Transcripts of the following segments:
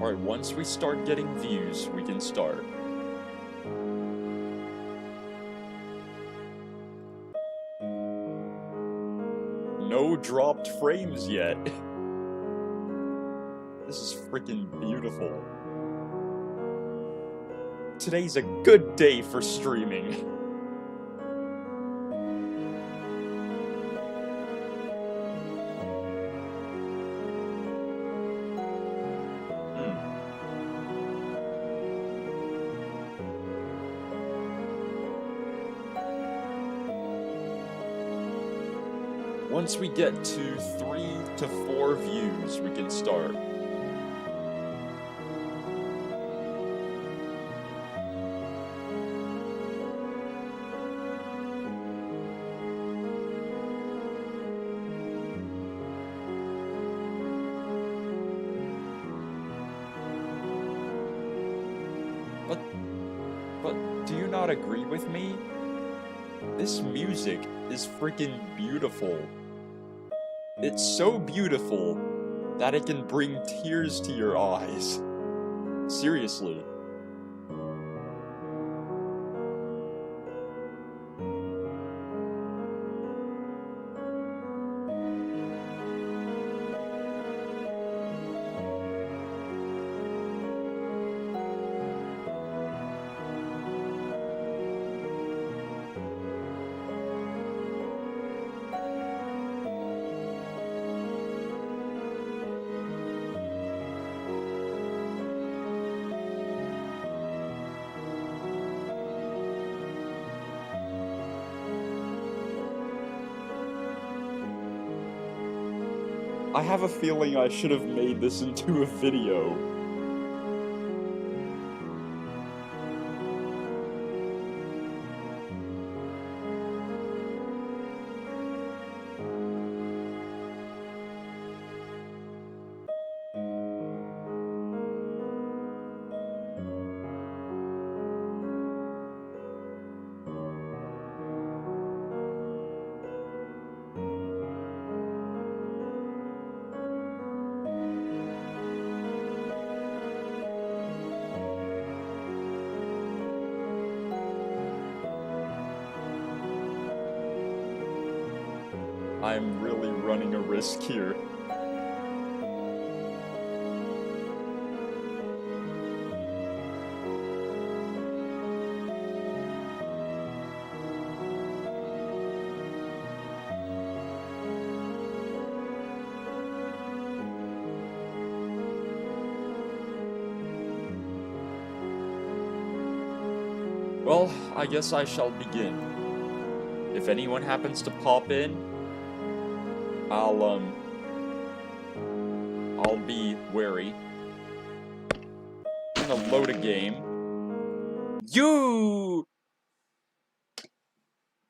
Alright, once we start getting views, we can start. No dropped frames yet. This is freaking beautiful. Today's a good day for streaming. Once we get to 3 to 4 views, we can start. But do you not agree with me? This music is freaking beautiful. It's so beautiful that it can bring tears to your eyes. Seriously. I have a feeling I should have made this into a video. I'm really running a risk here. Well, I guess I shall begin. If anyone happens to pop in, I'll be wary. I'm gonna load a game.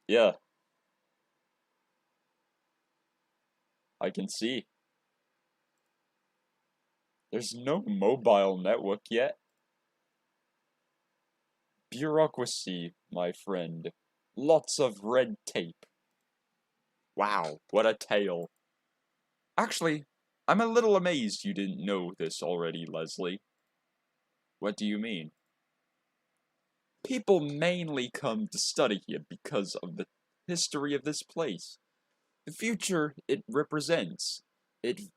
Yeah. I can see. There's no mobile network yet. Bureaucracy, my friend. Lots of red tape. Wow, what a tale. Actually, I'm a little amazed you didn't know this already, Leslie. What do you mean? People mainly come to study here because of the history of this place. The future it represents. Its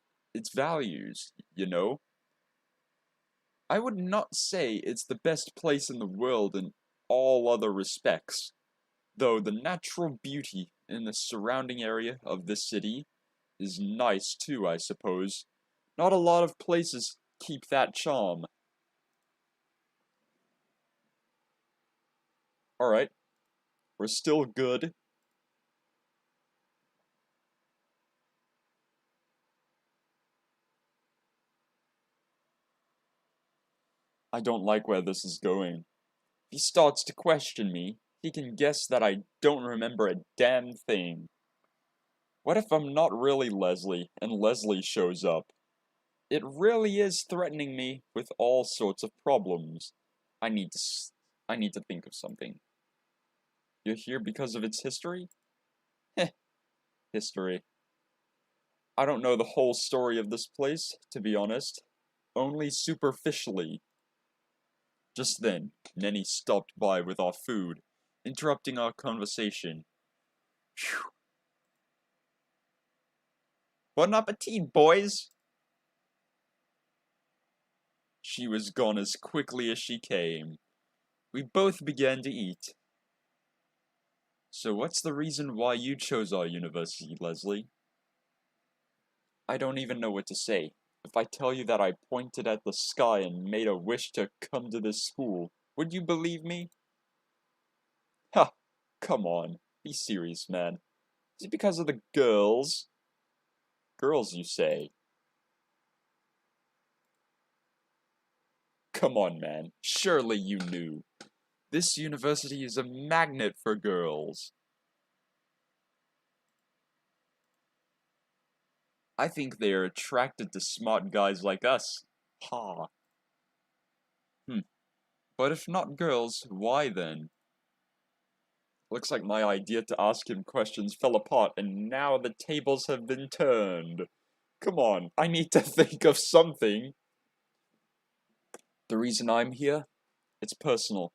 values, you know? I would not say it's the best place in the world in all other respects, though the natural beauty in the surrounding area of this city is nice too, I suppose. Not a lot of places keep that charm. Alright. We're still good. I don't like where this is going. If he starts to question me, he can guess that I don't remember a damn thing. What if I'm not really Leslie, and Leslie shows up? It really is threatening me with all sorts of problems. I need to think of something. You're here because of its history? Heh, history. I don't know the whole story of this place, to be honest. only superficially. Just then, Nenny stopped by with our food, interrupting our conversation. Phew. Bon appetit, boys! She was gone as quickly as she came. We both began to eat. So what's the reason why you chose our university, Leslie? I don't even know what to say. If I tell you that I pointed at the sky and made a wish to come to this school, would you believe me? Ha! Come on, be serious, man. Is it because of the girls? Girls, you say? Come on, man. Surely you knew. This university is a magnet for girls. I think they are attracted to smart guys like us. Ha. But if not girls, why then? Looks like my idea to ask him questions fell apart, and now the tables have been turned. Come on, I need to think of something. The reason I'm here? It's personal.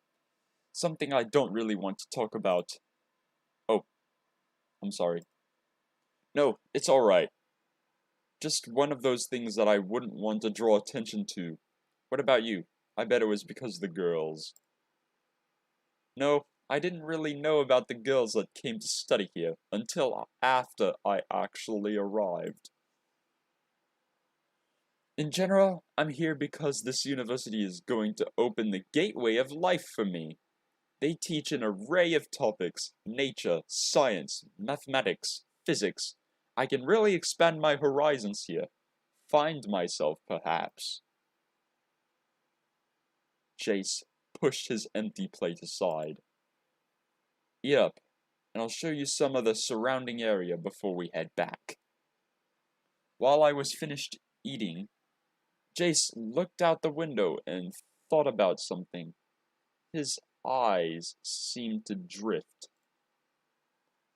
Something I don't really want to talk about. Oh, I'm sorry. No, it's alright. Just one of those things that I wouldn't want to draw attention to. What about you? I bet it was because of the girls. No, I didn't really know about the girls that came to study here until after I actually arrived. In general, I'm here because this university is going to open the gateway of life for me. They teach an array of topics: nature, science, mathematics, physics. I can really expand my horizons here. Find myself, perhaps. Jace pushed his empty plate aside. Eat up, and I'll show you some of the surrounding area before we head back. While I was finished eating, Jace looked out the window and thought about something. His eyes seemed to drift.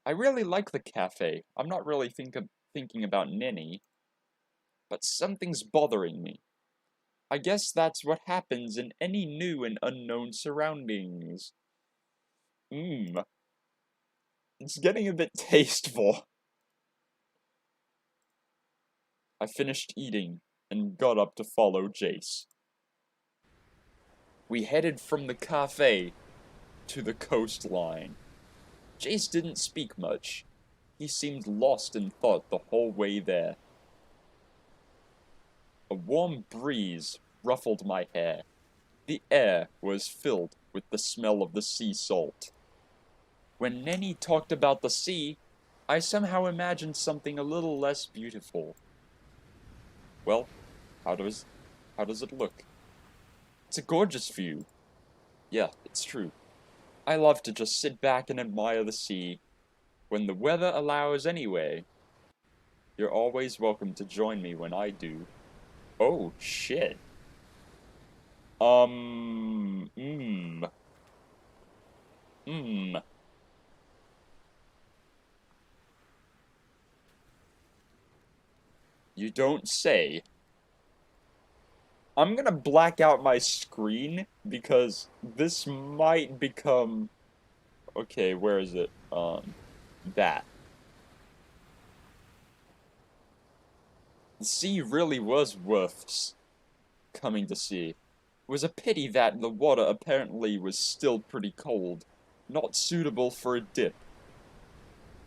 I really like the cafe. I'm not really thinking about Ninny, but something's bothering me. I guess that's what happens in any new and unknown surroundings. It's getting a bit tasteful. I finished eating and got up to follow Jace. We headed from the cafe to the coastline. Jace didn't speak much. He seemed lost in thought the whole way there. A warm breeze ruffled my hair. The air was filled with the smell of the sea salt. When Nenny talked about the sea, I somehow imagined something a little less beautiful. Well, how does it look? It's a gorgeous view. Yeah, it's true. I love to just sit back and admire the sea, when the weather allows anyway. You're always welcome to join me when I do. Oh, shit. You don't say. I'm gonna black out my screen because this might become... Okay, where is it? That. The sea really was worth coming to see. It was a pity that the water apparently was still pretty cold, not suitable for a dip.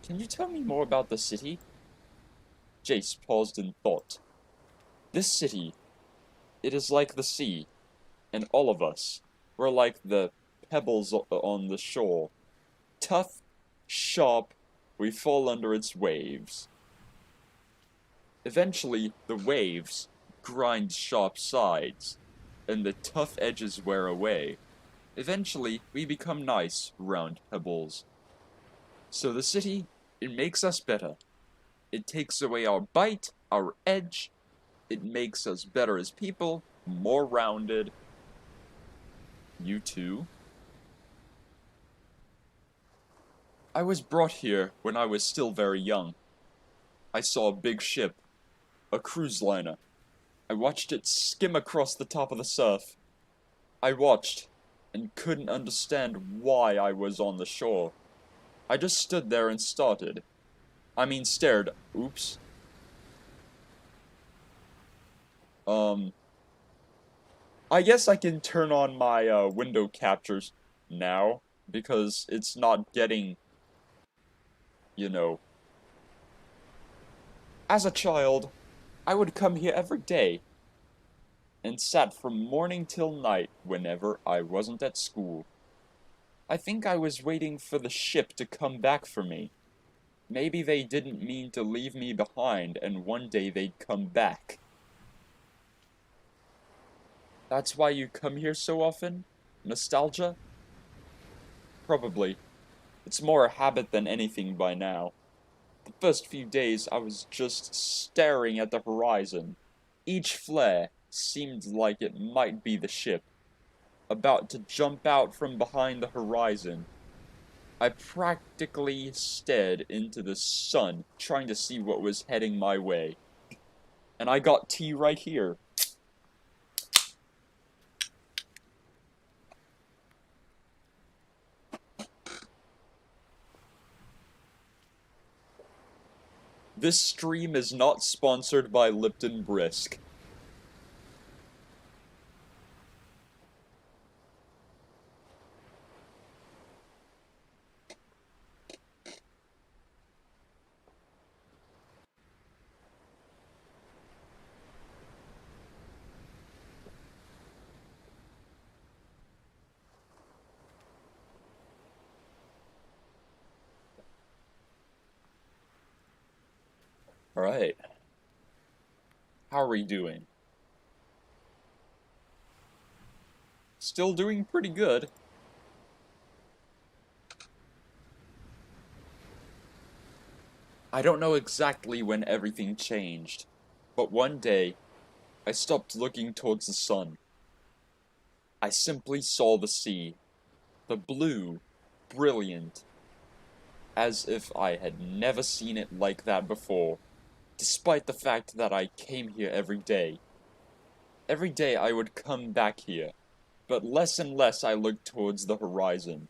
Can you tell me more about the city? Jace paused in thought. This city, it is like the sea, and all of us, we're like the pebbles on the shore. Tough, sharp, we fall under its waves. Eventually, the waves grind sharp sides, and the tough edges wear away. Eventually, we become nice, round pebbles. So the city, it makes us better. It takes away our bite, our edge. It makes us better as people, more rounded. You too? I was brought here when I was still very young. I saw a big ship, a cruise liner. I watched it skim across the top of the surf. I watched, and couldn't understand why I was on the shore. I just stood there and stared. Oops. I guess I can turn on my window captures now, because it's not getting, you know. As a child, I would come here every day, and sat from morning till night whenever I wasn't at school. I think I was waiting for the ship to come back for me. Maybe they didn't mean to leave me behind, and one day they'd come back. That's why you come here so often? Nostalgia? Probably. It's more a habit than anything by now. The first few days I was just staring at the horizon. Each flare seemed like it might be the ship, about to jump out from behind the horizon. I practically stared into the sun, trying to see what was heading my way. And I got tea right here. This stream is not sponsored by Lipton Brisk. Alright. How are we doing? Still doing pretty good. I don't know exactly when everything changed, but one day, I stopped looking towards the sun. I simply saw the sea, the blue, brilliant, as if I had never seen it like that before, despite the fact that I came here every day. Every day I would come back here, but less and less I looked towards the horizon.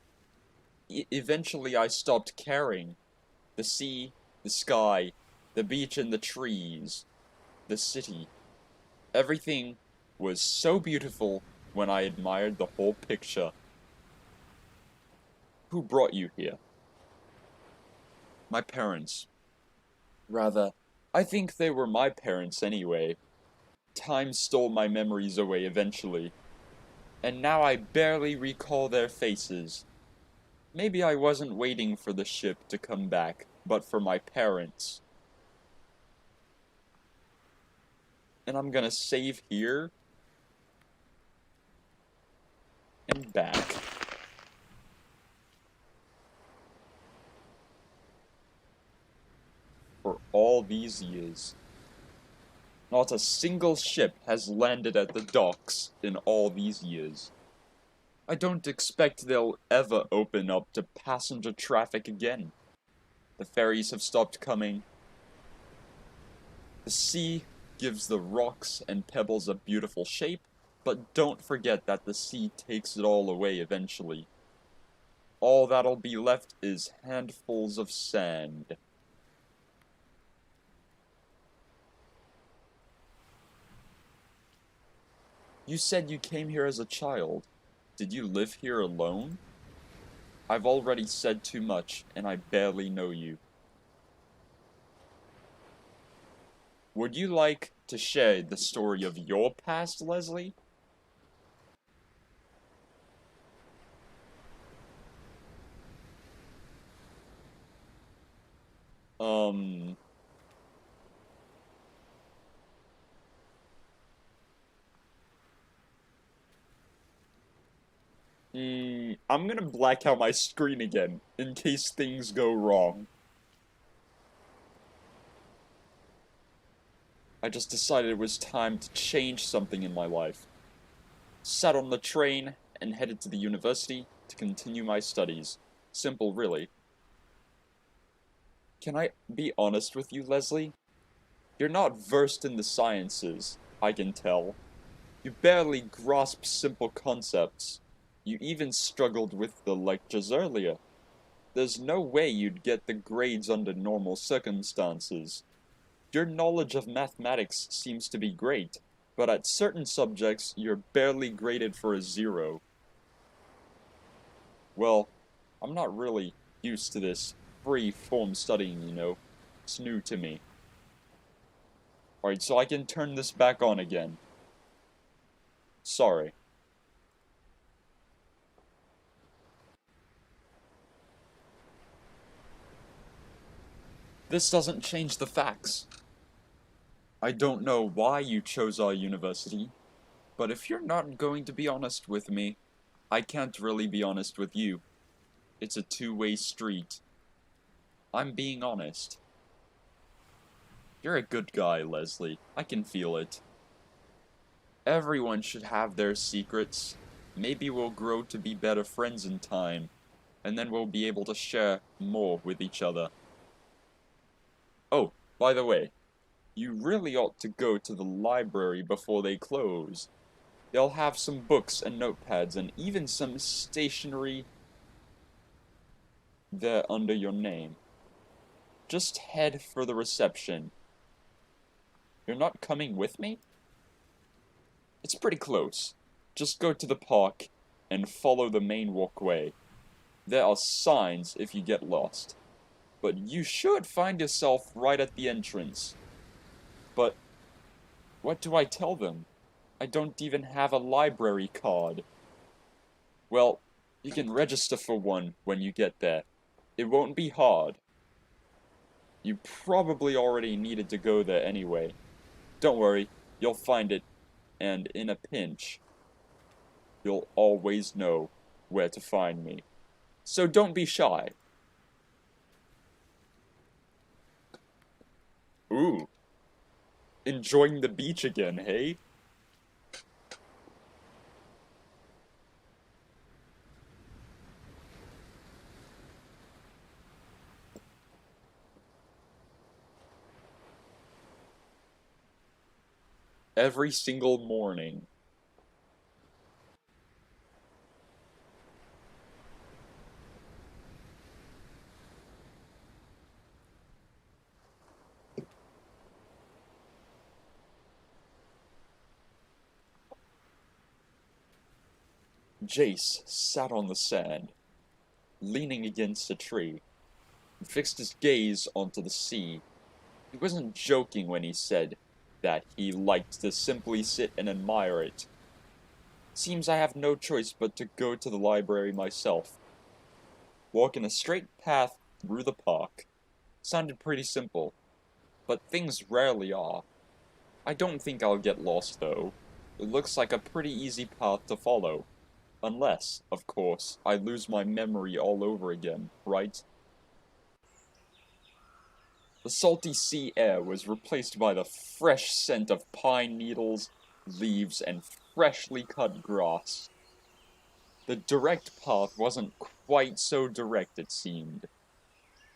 Eventually I stopped caring. The sea, the sky, the beach and the trees, the city. Everything was so beautiful when I admired the whole picture. Who brought you here? My parents. Rather, I think they were my parents anyway. Time stole my memories away eventually, and now I barely recall their faces. Maybe I wasn't waiting for the ship to come back, but for my parents. And I'm gonna save here and back. For all these years. Not a single ship has landed at the docks in all these years. I don't expect they'll ever open up to passenger traffic again. The ferries have stopped coming. The sea gives the rocks and pebbles a beautiful shape, but don't forget that the sea takes it all away eventually. All that'll be left is handfuls of sand. You said you came here as a child. Did you live here alone? I've already said too much, and I barely know you. Would you like to share the story of your past, Leslie? I'm gonna black out my screen again, in case things go wrong. I just decided it was time to change something in my life. Sat on the train and headed to the university to continue my studies. Simple, really. Can I be honest with you, Leslie? You're not versed in the sciences. I can tell. You barely grasp simple concepts. You even struggled with the lectures earlier. There's no way you'd get the grades under normal circumstances. Your knowledge of mathematics seems to be great, but at certain subjects you're barely graded for a 0. Well, I'm not really used to this free form studying, you know. It's new to me. Alright, so I can turn this back on again. Sorry. This doesn't change the facts. I don't know why you chose our university, but if you're not going to be honest with me, I can't really be honest with you. It's a two-way street. I'm being honest. You're a good guy, Leslie. I can feel it. Everyone should have their secrets. Maybe we'll grow to be better friends in time, and then we'll be able to share more with each other. Oh, by the way, you really ought to go to the library before they close. They'll have some books and notepads and even some stationery there under your name. Just head for the reception. You're not coming with me? It's pretty close. Just go to the park and follow the main walkway. There are signs if you get lost. But you should find yourself right at the entrance. But what do I tell them? I don't even have a library card. Well, you can register for one when you get there. It won't be hard. You probably already needed to go there anyway. Don't worry, you'll find it, and in a pinch, you'll always know where to find me. So don't be shy. Ooh. Enjoying the beach again, hey? Every single morning. Jace sat on the sand, leaning against a tree, and fixed his gaze onto the sea. He wasn't joking when he said that he liked to simply sit and admire it. Seems I have no choice but to go to the library myself. Walk in a straight path through the park. Sounded pretty simple, but things rarely are. I don't think I'll get lost though. It looks like a pretty easy path to follow. Unless, of course, I lose my memory all over again, right? The salty sea air was replaced by the fresh scent of pine needles, leaves, and freshly cut grass. The direct path wasn't quite so direct, it seemed.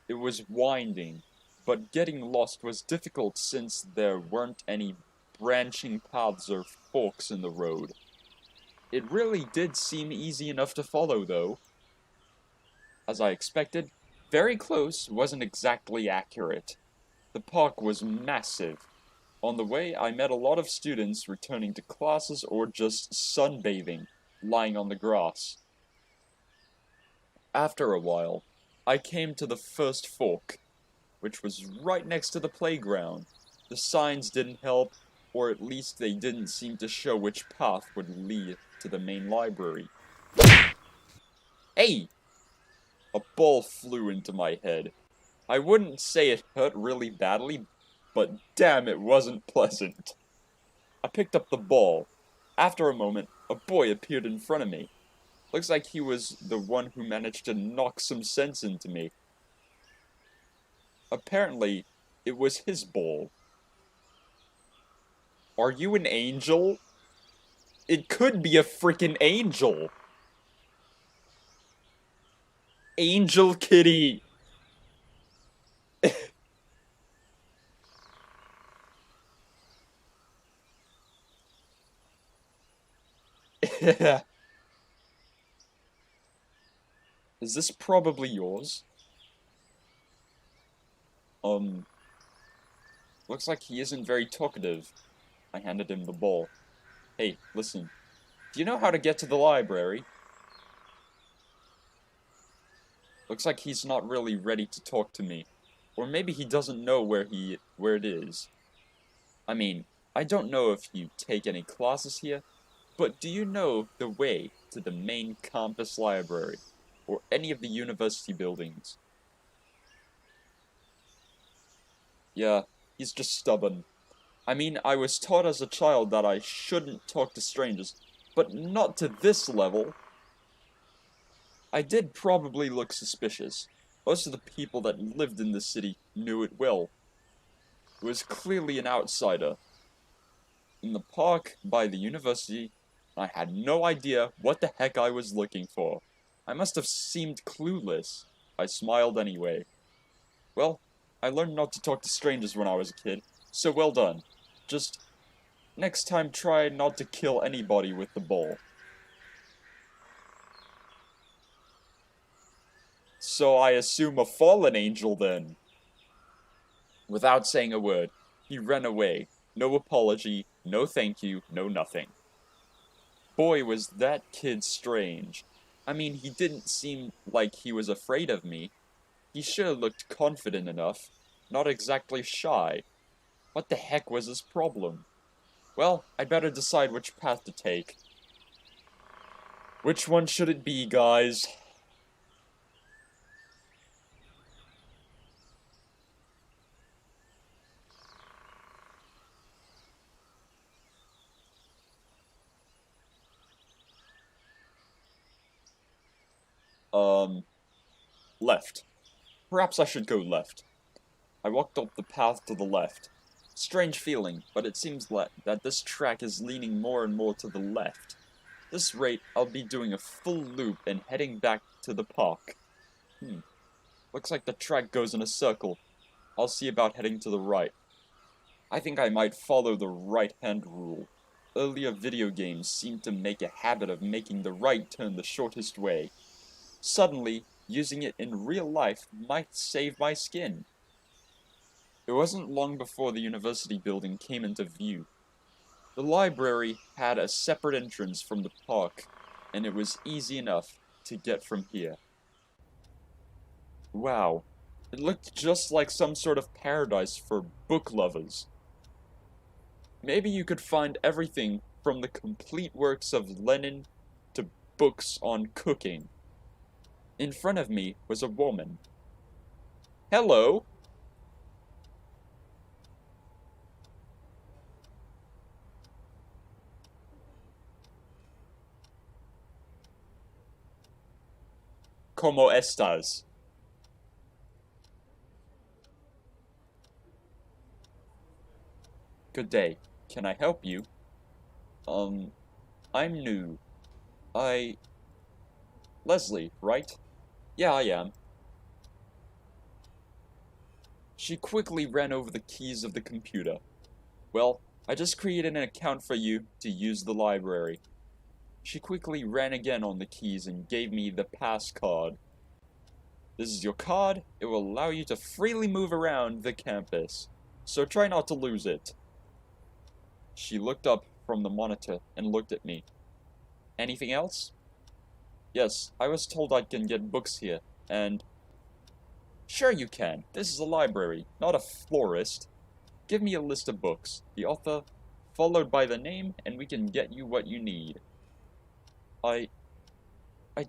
It was winding, but getting lost was difficult since there weren't any branching paths or forks in the road. It really did seem easy enough to follow, though. As I expected, very close wasn't exactly accurate. The park was massive. On the way, I met a lot of students returning to classes or just sunbathing, lying on the grass. After a while, I came to the first fork, which was right next to the playground. The signs didn't help, or at least they didn't seem to show which path would lead to the main library. Hey! A ball flew into my head. I wouldn't say it hurt really badly, but damn, it wasn't pleasant. I picked up the ball. After a moment, a boy appeared in front of me. Looks like he was the one who managed to knock some sense into me. Apparently, it was his ball. Are you an angel? It could be a freaking angel! Angel Kitty! Is this probably yours? Looks like he isn't very talkative. I handed him the ball. Hey, listen. Do you know how to get to the library? Looks like he's not really ready to talk to me. Or maybe he doesn't know where it is. I mean, I don't know if you take any classes here, but do you know the way to the main campus library? Or any of the university buildings? Yeah, he's just stubborn. I mean, I was taught as a child that I shouldn't talk to strangers, but not to this level. I did probably look suspicious. Most of the people that lived in the city knew it well. It was clearly an outsider. In the park by the university, I had no idea what the heck I was looking for. I must have seemed clueless. I smiled anyway. Well, I learned not to talk to strangers when I was a kid, so well done. Just, next time try not to kill anybody with the ball. So I assume a fallen angel then. Without saying a word, he ran away. No apology, no thank you, no nothing. Boy, was that kid strange. I mean, he didn't seem like he was afraid of me. He sure looked confident enough, not exactly shy. What the heck was his problem? Well, I'd better decide which path to take. Which one should it be, guys? Left. Perhaps I should go left. I walked up the path to the left. Strange feeling, but it seems that this track is leaning more and more to the left. At this rate, I'll be doing a full loop and heading back to the park. Looks like the track goes in a circle. I'll see about heading to the right. I think I might follow the right-hand rule. Earlier video games seemed to make a habit of making the right turn the shortest way. Suddenly, using it in real life might save my skin. It wasn't long before the university building came into view. The library had a separate entrance from the park, and it was easy enough to get from here. Wow, it looked just like some sort of paradise for book lovers. Maybe you could find everything from the complete works of Lenin to books on cooking. In front of me was a woman. Hello? ¿Cómo estás? Good day. Can I help you? I'm new. Leslie, right? Yeah, I am. She quickly ran over the keys of the computer. Well, I just created an account for you to use the library. She quickly ran again on the keys and gave me the pass card. This is your card. It will allow you to freely move around the campus, so try not to lose it. She looked up from the monitor and looked at me. Anything else? Yes, I was told I can get books here, and... Sure you can. This is a library, not a florist. Give me a list of books, the author, followed by the name, and we can get you what you need. I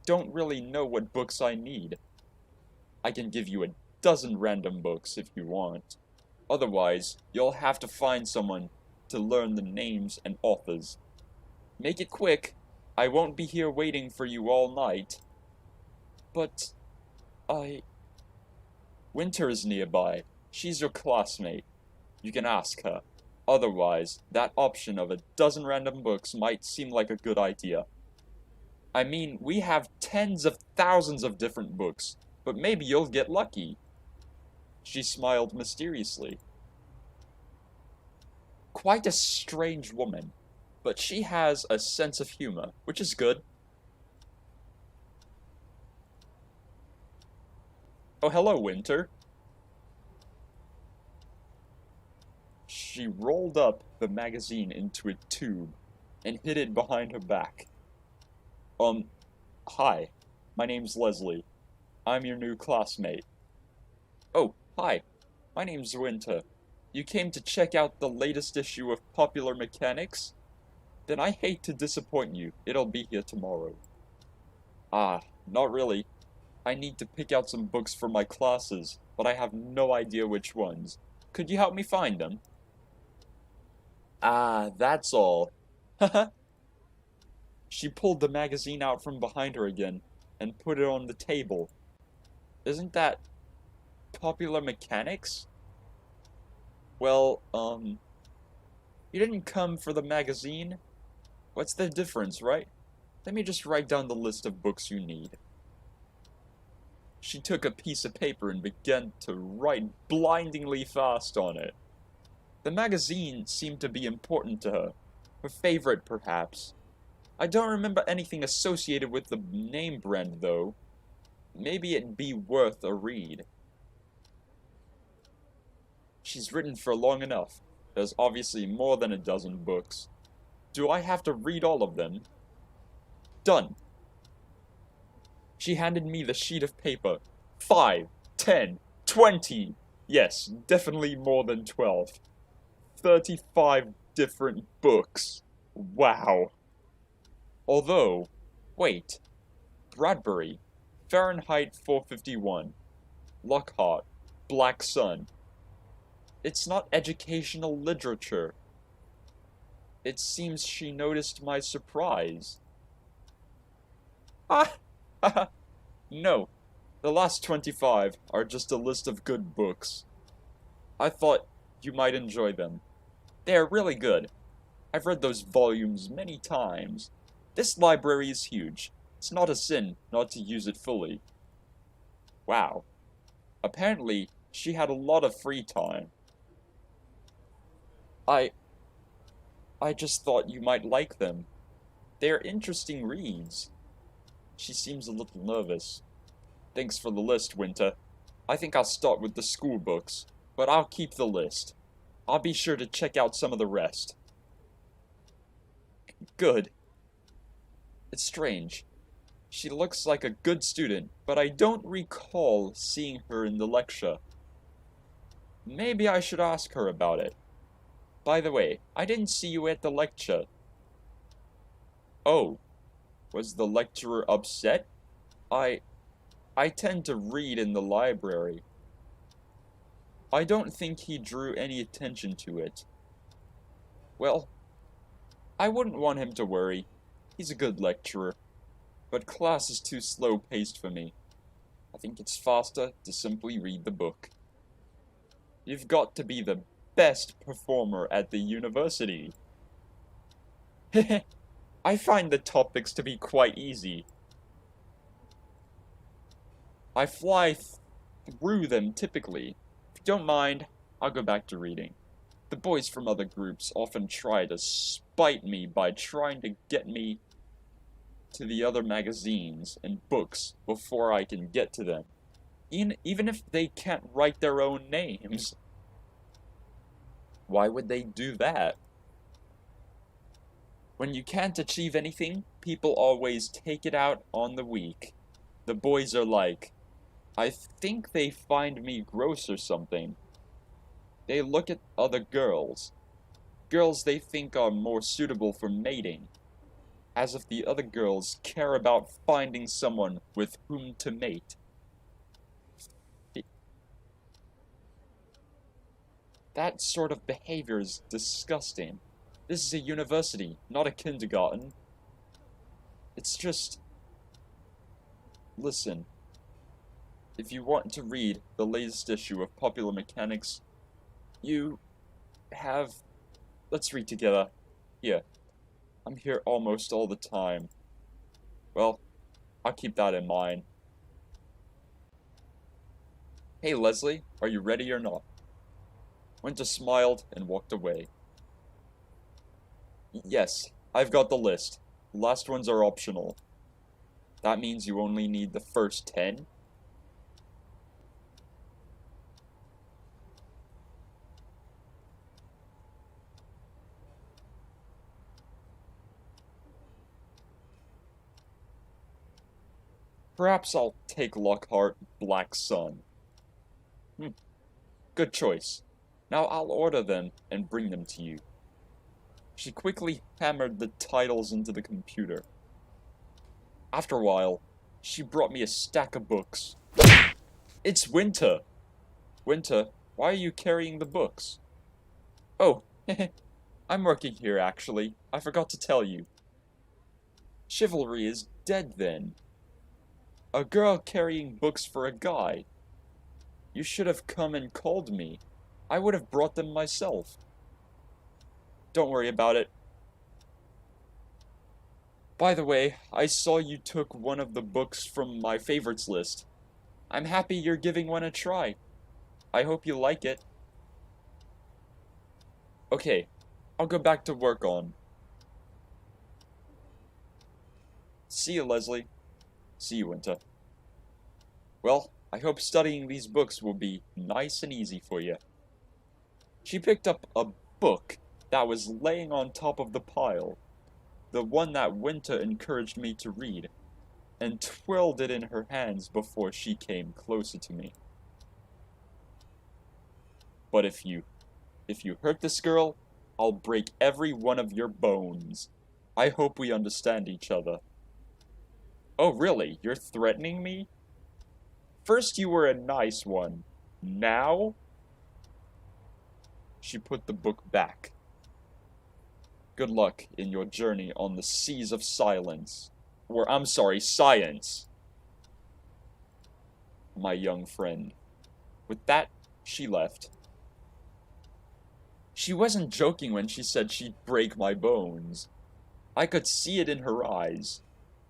don't really know what books I need. I can give you a dozen random books if you want. Otherwise, you'll have to find someone to learn the names and authors. Make it quick. I won't be here waiting for you all night. But, Winter is nearby. She's your classmate. You can ask her. Otherwise, that option of a dozen random books might seem like a good idea. I mean, we have tens of thousands of different books, but maybe you'll get lucky. She smiled mysteriously. Quite a strange woman. but she has a sense of humor, which is good. Oh, hello, Winter. She rolled up the magazine into a tube and hid it behind her back. Hi. My name's Leslie. I'm your new classmate. Oh, hi. My name's Winter. You came to check out the latest issue of Popular Mechanics? Then I hate to disappoint you. It'll be here tomorrow. Ah, not really. I need to pick out some books for my classes, but I have no idea which ones. Could you help me find them? Ah, that's all. Haha. She pulled the magazine out from behind her again and put it on the table. Isn't that Popular Mechanics? Well, you didn't come for the magazine? What's the difference, right? Let me just write down the list of books you need. She took a piece of paper and began to write blindingly fast on it. The magazine seemed to be important to her. Her favorite, perhaps. I don't remember anything associated with the name brand, though. Maybe it'd be worth a read. She's written for long enough. There's obviously more than a dozen books. Do I have to read all of them? Done. She handed me the sheet of paper. 5, 10, 20. Yes, definitely more than 12. 35 different books. Wow. Although, wait. Bradbury, Fahrenheit 451, Lockhart, Black Sun. It's not educational literature. It seems she noticed my surprise. Ah! No, the last 25 are just a list of good books. I thought you might enjoy them. They are really good. I've read those volumes many times. This library is huge. It's not a sin not to use it fully. Wow. Apparently, she had a lot of free time. I just thought you might like them. They're interesting reads. She seems a little nervous. Thanks for the list, Winter. I think I'll start with the school books, but I'll keep the list. I'll be sure to check out some of the rest. Good. It's strange. She looks like a good student, but I don't recall seeing her in the lecture. Maybe I should ask her about it. By the way, I didn't see you at the lecture. Oh, was the lecturer upset? I tend to read in the library. I don't think he drew any attention to it. Well, I wouldn't want him to worry. He's a good lecturer. But class is too slow-paced for me. I think it's faster to simply read the book. You've got to be the best performer at the university. I find the topics to be quite easy. I fly through them typically. If you don't mind, I'll go back to reading. The boys from other groups often try to spite me by trying to get me to the other magazines and books before I can get to them, even if they can't write their own names. Why would they do that? When you can't achieve anything, people always take it out on the weak. The boys are like, I think they find me gross or something. They look at other girls they think are more suitable for mating, as if the other girls care about finding someone with whom to mate. That sort of behavior is disgusting. This is a university, not a kindergarten. It's just... Listen. If you want to read the latest issue of Popular Mechanics, you have... Let's read together. Here. I'm here almost all the time. Well, I'll keep that in mind. Hey, Leslie, are you ready or not? Winter smiled and walked away. Yes, I've got the list. The last ones are optional. That means you only need the first 10? Perhaps I'll take Lockhart Black Sun. Good choice. Now I'll order them and bring them to you. She quickly hammered the titles into the computer. After a while, she brought me a stack of books. It's winter! Winter, why are you carrying the books? Oh, I'm working here actually. I forgot to tell you. Chivalry is dead then. A girl carrying books for a guy. You should have come and called me. I would have brought them myself. Don't worry about it. By the way, I saw you took one of the books from my favorites list. I'm happy you're giving one a try. I hope you like it. Okay, I'll go back to work on. See you, Leslie. See you, Winter. Well, I hope studying these books will be nice and easy for you. She picked up a book that was laying on top of the pile, the one that Winter encouraged me to read, and twirled it in her hands before she came closer to me. But if you hurt this girl, I'll break every one of your bones. I hope we understand each other. Oh really? You're threatening me? First you were a nice one. Now? She put the book back. Good luck in your journey on the seas of silence. Or, I'm sorry, science. My young friend. With that, she left. She wasn't joking when she said she'd break my bones. I could see it in her eyes.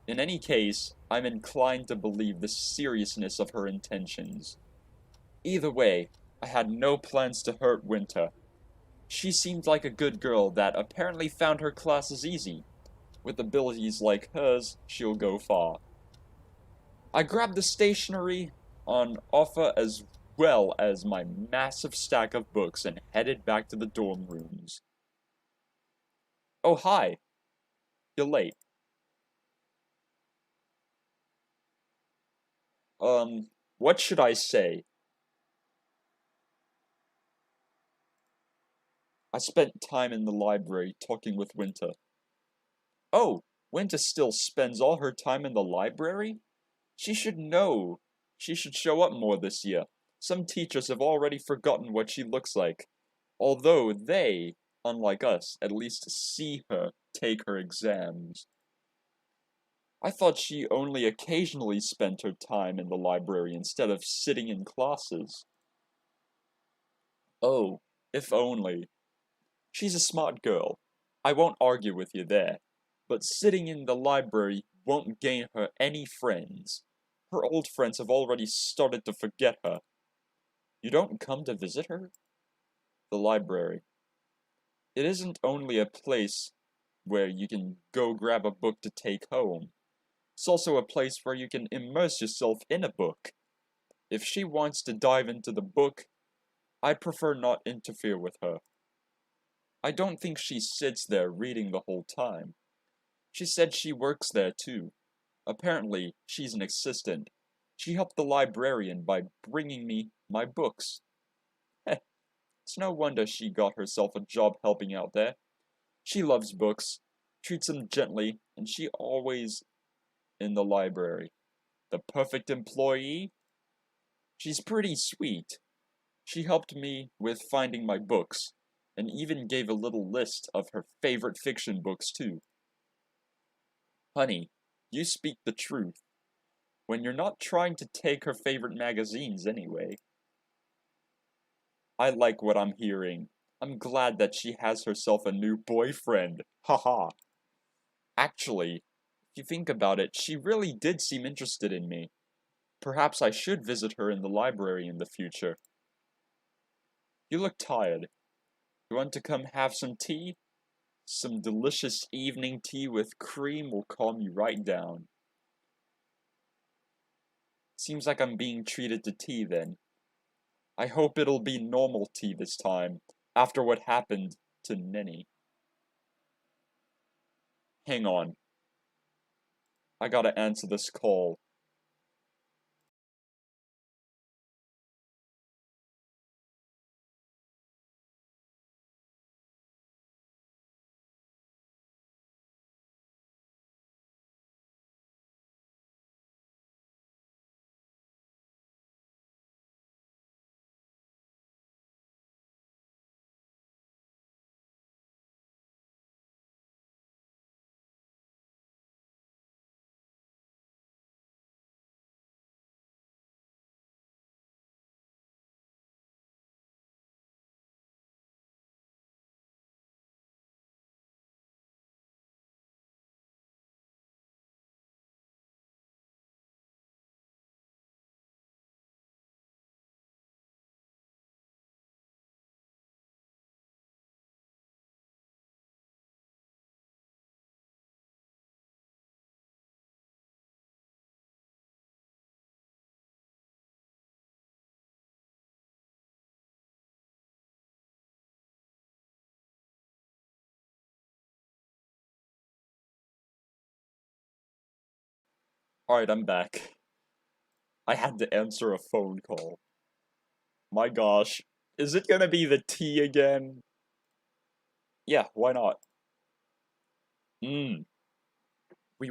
In any case, I'm inclined to believe the seriousness of her intentions. Either way, I had no plans to hurt Winter. She seemed like a good girl that apparently found her classes easy. With abilities like hers, she'll go far. I grabbed the stationery on offer as well as my massive stack of books and headed back to the dorm rooms. Oh, hi. You're late. What should I say? I spent time in the library talking with Winter. Oh, Winter still spends all her time in the library? She should know. She should show up more this year. Some teachers have already forgotten what she looks like. Although they, unlike us, at least see her take her exams. I thought she only occasionally spent her time in the library instead of sitting in classes. Oh, if only. She's a smart girl. I won't argue with you there. But sitting in the library won't gain her any friends. Her old friends have already started to forget her. You don't come to visit her? The library. It isn't only a place where you can go grab a book to take home. It's also a place where you can immerse yourself in a book. If she wants to dive into the book, I'd prefer not interfere with her. I don't think she sits there reading the whole time. She said she works there too. Apparently, she's an assistant. She helped the librarian by bringing me my books. Heh, it's no wonder she got herself a job helping out there. She loves books, treats them gently, and she always in the library. The perfect employee? She's pretty sweet. She helped me with finding my books, and even gave a little list of her favorite fiction books too. Honey, you speak the truth. When you're not trying to take her favorite magazines anyway. I like what I'm hearing. I'm glad that she has herself a new boyfriend. Haha. Actually, if you think about it, she really did seem interested in me. Perhaps I should visit her in the library in the future. You look tired. You want to come have some tea? Some delicious evening tea with cream will calm you right down. Seems like I'm being treated to tea then. I hope it'll be normal tea this time, after what happened to Nenny. Hang on. I gotta answer this call. Alright, I'm back. I had to answer a phone call. My gosh. Is it gonna be the tea again? Yeah, why not? We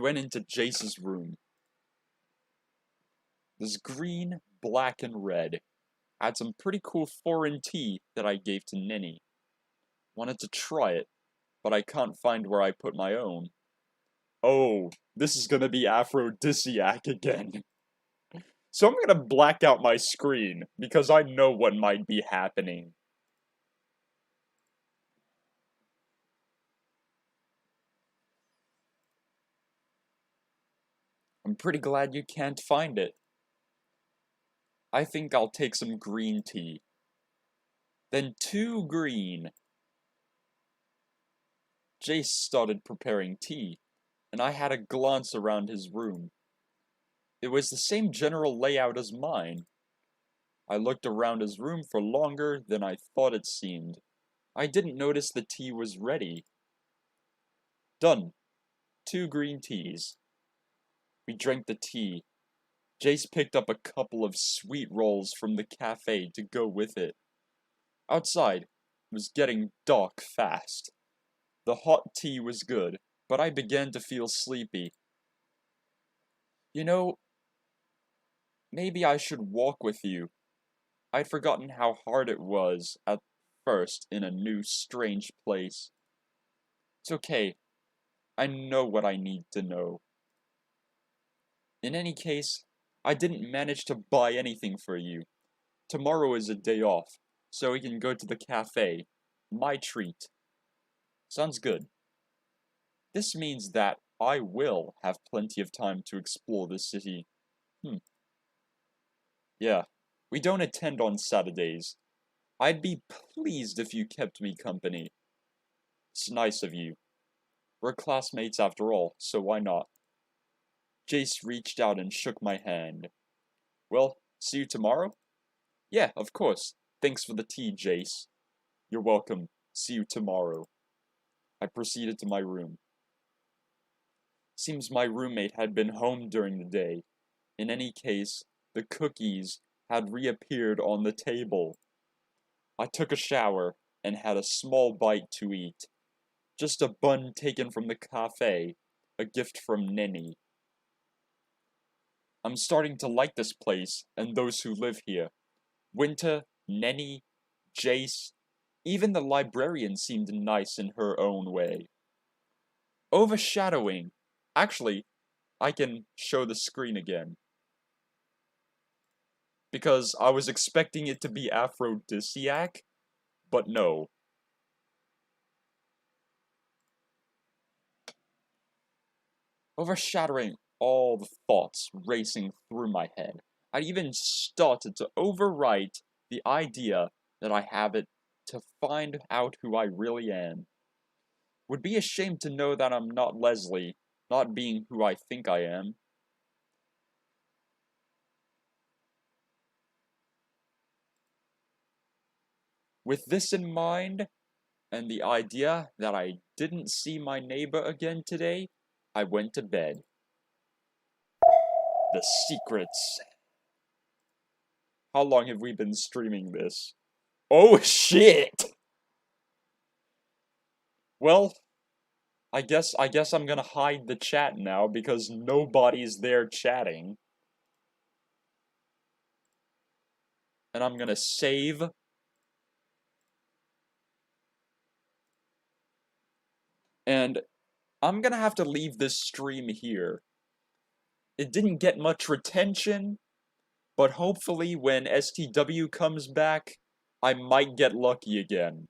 went into Jace's room. This green, black, and red had some pretty cool foreign tea that I gave to Ninny. Wanted to try it, but I can't find where I put my own. Oh, this is gonna be aphrodisiac again. So I'm gonna black out my screen, because I know what might be happening. I'm pretty glad you can't find it. I think I'll take some green tea. Then 2 green. Jace started preparing tea, and I had a glance around his room. It was the same general layout as mine. I looked around his room for longer than I thought it seemed. I didn't notice the tea was ready. Done. 2 green teas. We drank the tea. Jace picked up a couple of sweet rolls from the cafe to go with it. Outside, it was getting dark fast. The hot tea was good, but I began to feel sleepy. You know, maybe I should walk with you. I'd forgotten how hard it was at first in a new, strange place. It's okay. I know what I need to know. In any case, I didn't manage to buy anything for you. Tomorrow is a day off, so we can go to the cafe. My treat. Sounds good. This means that I will have plenty of time to explore the city. Yeah, we don't attend on Saturdays. I'd be pleased if you kept me company. It's nice of you. We're classmates after all, so why not? Jace reached out and shook my hand. Well, see you tomorrow? Yeah, of course. Thanks for the tea, Jace. You're welcome. See you tomorrow. I proceeded to my room. Seems my roommate had been home during the day. In any case, the cookies had reappeared on the table. I took a shower and had a small bite to eat. Just a bun taken from the cafe, a gift from Nenny. I'm starting to like this place and those who live here. Winter, Nenny, Jace, even the librarian seemed nice in her own way. Overshadowing. Actually, I can show the screen again. Because I was expecting it to be aphrodisiac, but no. Overshadowing all the thoughts racing through my head. I even started to overwrite the idea that I have it to find out who I really am. Would be ashamed to know that I'm not Leslie, not being who I think I am. With this in mind, and the idea that I didn't see my neighbor again today, I went to bed. The secrets. How long have we been streaming this? Oh shit! Well, I guess I'm gonna hide the chat now because nobody's there chatting. And I'm gonna save. And I'm gonna have to leave this stream here. It didn't get much retention, but hopefully when STW comes back, I might get lucky again.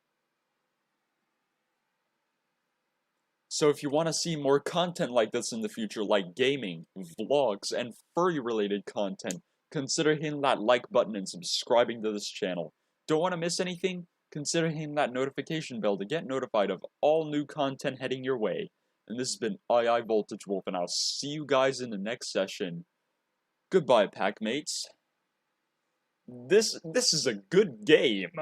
So if you want to see more content like this in the future, like gaming, vlogs, and furry-related content, consider hitting that like button and subscribing to this channel. Don't want to miss anything? Consider hitting that notification bell to get notified of all new content heading your way. And this has been iiVoltageWolf, and I'll see you guys in the next session. Goodbye, packmates. This is a good game.